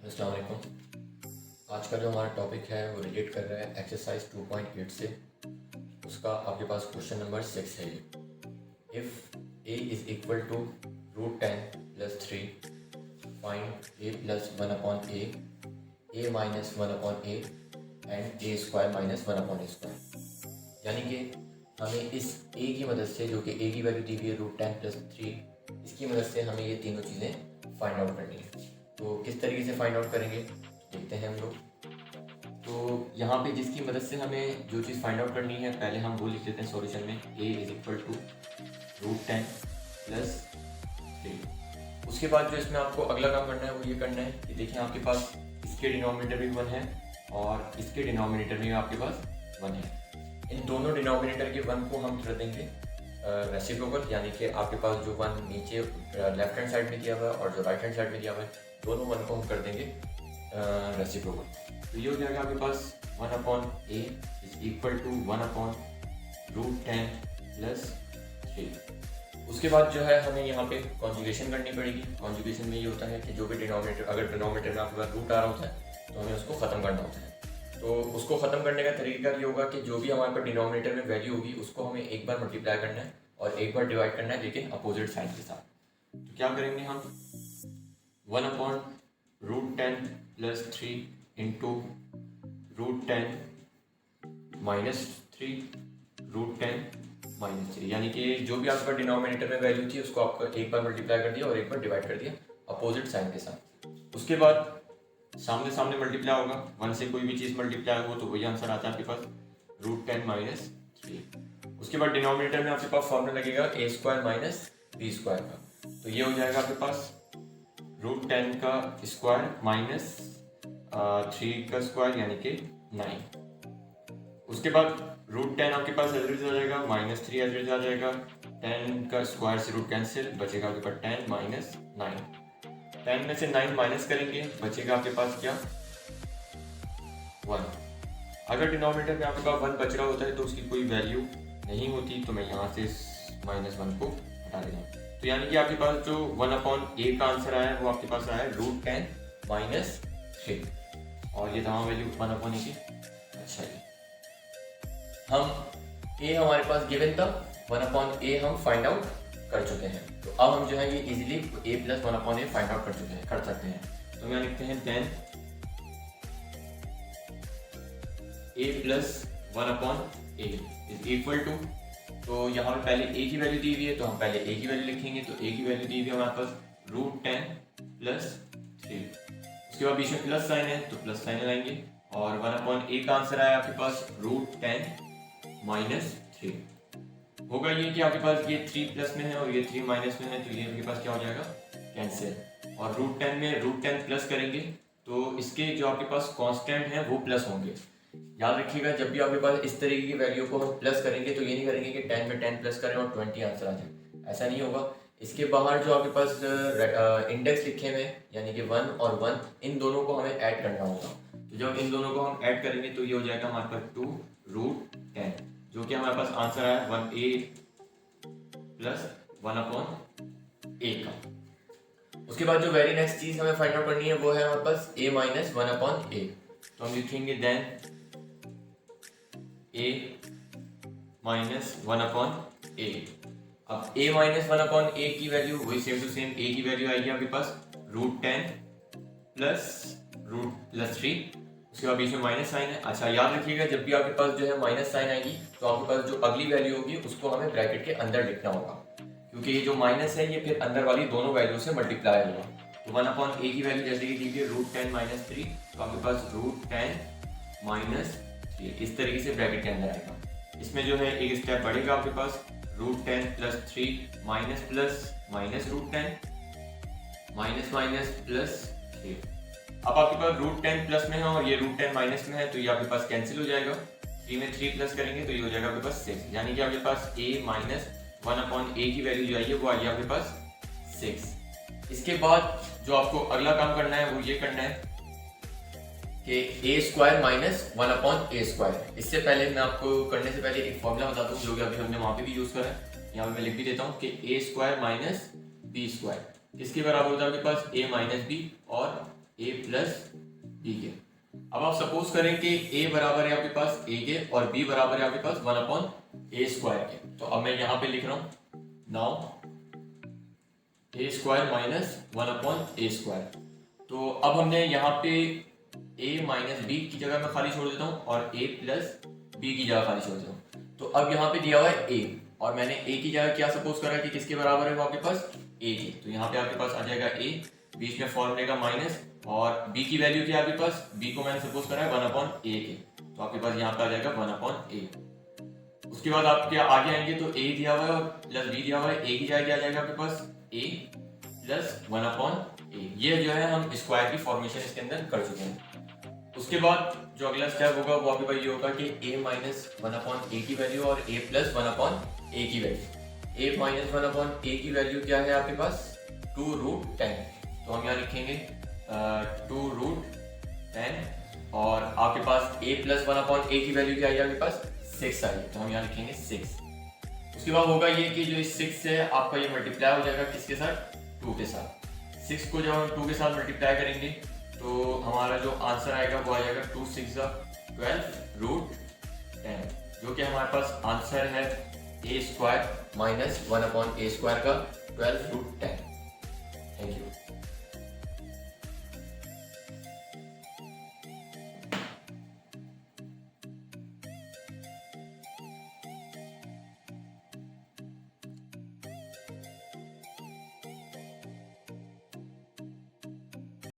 अस्सलाम वालेकुम। आज का जो हमारा टॉपिक है वो रिलेट कर रहा है एक्सरसाइज 2.8 से। उसका आपके पास क्वेश्चन नंबर 6 है ये। If a is equal to √10 + 3 find a plus 1/a, a minus 1/a and a square minus 1/a²। यानी कि हमें इस ए की मदद से, जो कि ए की वैल्यू दी हुई है √10 + 3, इसकी मदद से हमें ये तीनों चीज़ें फाइंड आउट करनी है। तो किस तरीके से फाइंड आउट करेंगे देखते हैं हम लोग। तो यहाँ पे जिसकी मदद से हमें जो चीज़ फाइंड आउट करनी है, पहले हम वो लिख देते हैं सॉल्यूशन में, a इज़ इक्वल टू √10 + 3। उसके बाद जो इसमें आपको अगला काम करना है वो ये करना है कि देखिए आपके पास इसके डिनोमिनेटर भी 1 है और इसके डिनोमिनेटर में आपके पास 1 है। इन दोनों डिनोमिनेटर के 1 को हम कर देंगे रेसिप्रोकल, यानी कि आपके पास जो 1 नीचे लेफ्ट हैंड साइड में दिया हुआ है और जो राइट हैंड साइड में दिया हुआ है, दोनों 1 को हम कर देंगे रेसिप्रोकल। तो ये हो जाएगा आपके पास 1/a इज इक्वल टू 1/√10 + 3। उसके बाद जो है हमें यहाँ पे कॉन्जुगेशन करनी पड़ेगी। कॉन्जुगेशन में ये होता है कि जो भी डिनोमिनेटर, अगर डिनोमिनेटर में आपके पास रूट आ रहा होता है तो हमें उसको ख़त्म करना होता है। तो उसको ख़त्म करने का तरीका ये होगा कि जो भी हमारे पास डिनोमिनेटर में वैल्यू होगी उसको हमें एक बार मल्टीप्लाई करना है और एक बार डिवाइड करना है, लेकिन अपोजिट साइन के साथ। तो क्या करेंगे हम, 1/√10 + 3 इंटू √10 - 3 √10 - 3, यानी कि जो भी आपका डिनोमिनेटर में वैल्यू थी उसको आपको एक बार मल्टीप्लाई कर दिया और एक बार डिवाइड कर दिया अपोजिट साइन के साथ। उसके बाद सामने सामने मल्टीप्लाई होगा, 1 से कोई भी चीज़ मल्टीप्लाई हो तो वही आंसर आता है आपके पास, √10 - 3। उसके बाद डिनोमिनेटर में आपके पास फॉर्मूला लगेगा a² - b² का। तो ये हो जाएगा आपके पास √10 का स्क्वायर माइनस 3 का स्क्वायर, यानी कि 9। उसके बाद √10 आपके पास एज इट इज आ जाएगा, -3 एज इट इज आ जाएगा, 10 का स्क्वायर से रूट कैंसिल, बचेगा आपके पास 10 - 9। 10 में से 9 माइनस करेंगे, बचेगा आपके पास क्या, 1। अगर डिनोमिनेटर में आपके पास 1 बच रहा होता है तो उसकी कोई वैल्यू नहीं होती, तो मैं यहाँ से -1 को हटा देगा। तो यानी कि आपके पास जो 1/a का आंसर आया है वो आपके पास आया है √10 - 3, और ये तमाम वैल्यू 1/a की। अच्छा जी, हम a हमारे पास गिवन था, 1/a हम फाइंड आउट कर चुके हैं। तो अब हम जो है ये easily a + 1/a find out कर सकते हैं। तो मैं लिखते हैं then a + 1/a is equal to, तो यहाँ पे पहले a की वैल्यू दी हुई है तो हम पहले a की वैल्यू लिखेंगे। तो a की वैल्यू दी हुई है हमारे पास √10 + 3। उसके बाद बीच में प्लस साइन है तो प्लस साइन लगाएंगे, और 1/a का आंसर आया आपके पास √10 - 3। होगा ये कि आपके पास ये 3 प्लस में है और ये 3 माइनस में है, तो ये आपके पास क्या हो जाएगा, कैंसिल। और √10 में √10 प्लस करेंगे तो इसके जो आपके पास कांस्टेंट है वो प्लस होंगे। याद रखिएगा, जब भी आपके पास इस तरीके की वैल्यू को हम प्लस करेंगे तो ये नहीं करेंगे कि 10 में 10 प्लस करें और 20 आंसर आ जाए, ऐसा नहीं होगा। इसके बाहर जो आपके पास इंडेक्स लिखे हुए हैं, यानी कि 1 और 1, इन दोनों को हमें ऐड करना होगा। तो जब इन दोनों को हम ऐड करेंगे तो ये हो जाएगा हमारे पास 2√10, जो कि हमारे पास आंसर आया 1a + 1/a का। उसके बाद जो वेरी नेक्स्ट चीज़ हमें फाइंड आउट करनी है वो है हमारे पास a - 1/a। तो हम लिखेंगे देन a - 1/a। अब a - 1/a की वैल्यू वही सेम टू सेम, a की वैल्यू आएगी आपके पास √10 + 3। उसके बाद बीच में माइनस साइन है। अच्छा, याद रखिएगा, जब भी आपके पास जो है माइनस साइन आएगी तो आपके पास जो अगली वैल्यू होगी उसको हमें ब्रैकेट के अंदर लिखना होगा, क्योंकि ये जो माइनस है ये फिर अंदर वाली दोनों वैल्यू से मल्टीप्लाई होगा। तो 1/a की वैल्यू जैसे कि दी गई √10 - 3, तो आपके पास √10 - 3 इस तरीके से ब्रैकेट के अंदर आएगा। इसमें जो है एक स्टेप बढ़ेगा आपके पास, √10 + 3 minus plus minus √10 minus minus plus 3। अब आपके पास √10 प्लस में है और ये √10 माइनस में है, तो ये आपके पास कैंसिल हो जाएगा। 3 में 3 प्लस करेंगे तो ये हो जाएगा आपके पास 6, यानी कि आपके पास a - 1/a की वैल्यू जो आई है वो आई है आपके पास 6। इसके बाद जो आपको अगला काम करना है वो ये करना है कि a² - 1/a²। इससे पहले मैं आपको करने से पहले एक फॉर्मूला बता दूं, जो कि अभी हमने वहाँ पे भी यूज़ करा है। यहाँ पे मैं लिख भी देता हूँ कि a² - b², इसके बराबर होता है आपके पास a - b और ए प्लस बी के। अब आप सपोज करें कि ए बराबर है आपके पास ए के और बी बराबर है आपके पास 1/a² के। तो अब मैं यहाँ पे लिख रहा हूँ नाउ a² माइनस 1/a²। तो अब हमने यहाँ पे a माइनस बी की जगह मैं खाली छोड़ देता हूँ और a प्लस बी की जगह खाली छोड़ देता हूँ। तो अब यहाँ पे दिया हुआ है a और मैंने a की जगह क्या सपोज करा कि किसके बराबर है वो आपके पास a के। तो यहाँ पे आपके पास आ जाएगा a, बीच में फॉर्मूले का माइनस और b की वैल्यू क्या है आपके पास, b को मैंने सपोज करा है 1/a के। तो आपके पास यहाँ पे आ जाएगा 1/a। उसके बाद आप क्या आगे आएंगे तो a दिया हुआ है और प्लस b दिया हुआ है, a की जगह क्या आ जाएगा आपके पास a प्लस 1/a। ये जो है हम स्क्वायर की फॉर्मेशन इसके अंदर कर चुके हैं। उसके बाद जो अगला स्टेप होगा वो आपके पास ये होगा कि a माइनस 1/a की वैल्यू और a प्लस 1/a की वैल्यू। a माइनस 1/a की वैल्यू क्या है आपके पास 2√10। तो हम यहाँ लिखेंगे 2√10 और आपके पास a प्लस 1/a की वैल्यू क्या आई आपके पास 6 आई। तो हम यहाँ लिखेंगे 6। उसके बाद होगा ये कि जो 6 है आपका ये मल्टीप्लाई हो जाएगा किसके साथ 2 के साथ। 6 को जब हम 2 के साथ मल्टीप्लाई करेंगे तो हमारा जो आंसर आएगा वो आ जाएगा 2 6 12√10, जो कि हमारे पास आंसर है a² माइनस 1/a² का 12√10। Thank you.